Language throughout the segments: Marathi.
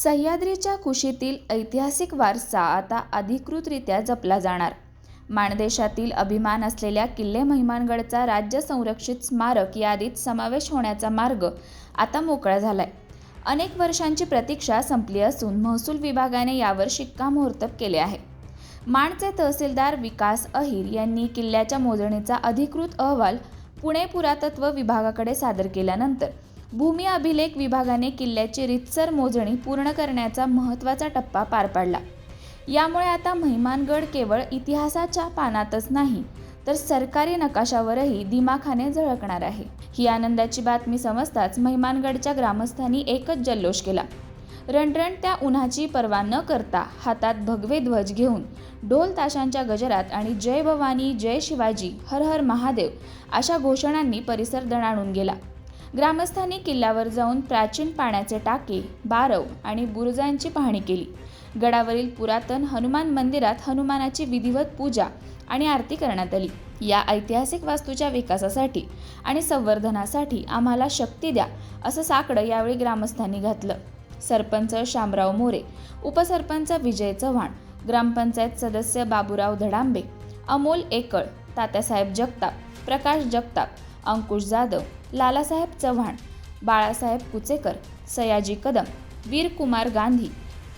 सह्याद्रीच्या कुशीतील ऐतिहासिक वारसा आता अधिकृतरित्या जपला जाणार। माणदेशातील अभिमान असलेल्या किल्ले महिमानगडचा राज्य संरक्षित स्मारक यादीत समावेश होण्याचा मार्ग आता मोकळा झालाय। अनेक वर्षांची प्रतीक्षा संपली असून महसूल विभागाने यावर शिक्कामोर्तब केले आहे। माणचे तहसीलदार विकास अहिर यांनी किल्ल्याच्या मोजणीचा अधिकृत अहवाल पुणे पुरातत्व विभागाकडे सादर केल्यानंतर भूमी अभिलेख विभागाने किल्ल्याची रीतसर मोजणी पूर्ण करण्याचा महत्त्वाचा टप्पा पार पाडला। यामुळे आता महिमानगड केवळ इतिहासाच्या पानातच नाही तर सरकारी नकाशावरही दिमाखाने झळकणार आहे। ही आनंदाची बातमी समजताच महिमानगडच्या ग्रामस्थांनी एकच जल्लोष केला। रणरणत्या उन्हाची पर्वा न करता हातात भगवे ध्वज घेऊन ढोल ताशांच्या गजरात आणि जय भवानी, जय शिवाजी, हर हर महादेव अशा घोषणांनी परिसर दणाणून गेला। ग्रामस्थांनी किल्ल्यावर जाऊन प्राचीन पाण्याचे टाके, बारव आणि बुरुजांची पाहणी केली। गडावरील पुरातन हनुमान मंदिरात हनुमानाची विधिवत पूजा आणि आरती करण्यात आली। या ऐतिहासिक वास्तूच्या विकासासाठी आणि संवर्धनासाठी आम्हाला शक्ती द्या असं साकडं यावेळी ग्रामस्थांनी घातलं। सरपंच शामराव मोरे, उपसरपंच विजय चव्हाण, ग्रामपंचायत सदस्य बाबूराव धडांबे, अमोल एकळ, तात्यासाहेब जगताप, प्रकाश जगताप, अंकुश जाधव, लालासाहेब चव्हाण, बाळासाहेब कुचेकर, सयाजी कदम, वीरकुमार गांधी,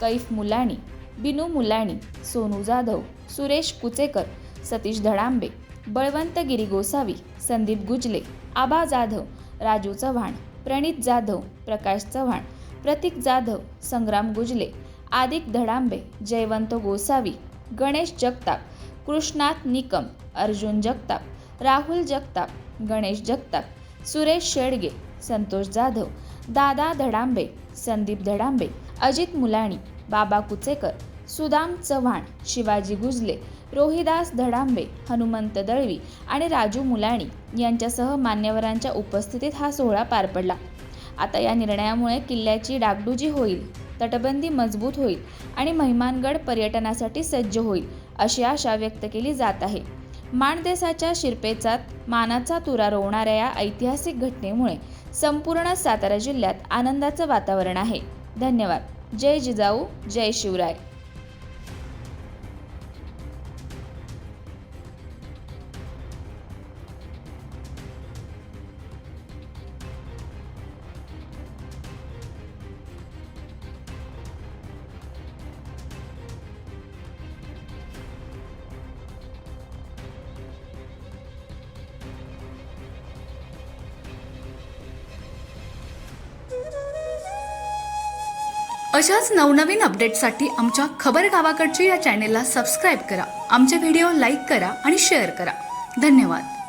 कैफ मुलाणी, बिनू मुलाणी, सोनू जाधव, सुरेश कुचेकर, सतीश धडांबे, बळवंत गिरी गोसावी, संदीप गुजले, आबा जाधव, राजू चव्हाण, प्रणित जाधव, प्रकाश चव्हाण, प्रतीक जाधव, संग्राम गुजले, आदिक धडांबे, जयवंत गोसावी, गणेश जगताप, कृष्णात निकम, अर्जुन जगताप, राहुल जगताप, गणेश जगताप, सुरेश शेडगे, संतोष जाधव, दादा धडांबे, संदीप धडांबे, अजित मुलाणी, बाबा कुचेकर, सुदाम चव्हाण, शिवाजी गुजले, रोहिदास धडांबे, हनुमंत दळवी आणि राजू मुलाणी यांच्यासह मान्यवरांच्या उपस्थितीत हा सोहळा पार पडला। आता या निर्णयामुळे किल्ल्याची डागडुजी होईल, तटबंदी मजबूत होईल आणि महिमानगड पर्यटनासाठी सज्ज होईल अशी आशा व्यक्त केली जात आहे। माणदेशाच्या शिरपेचात मानाचा तुरा रोवणाऱ्या या ऐतिहासिक घटनेमुळे संपूर्ण सातारा जिल्ह्यात आनंदाचं वातावरण आहे। धन्यवाद। जय जिजाऊ, जय शिवराय। अशाच नवनवीन अपडेट्ससाठी आमच्या खबर गावाकडची या चॅनेलला सबस्क्राईब करा, आमचे व्हिडिओ लाईक करा आणि शेअर करा। धन्यवाद।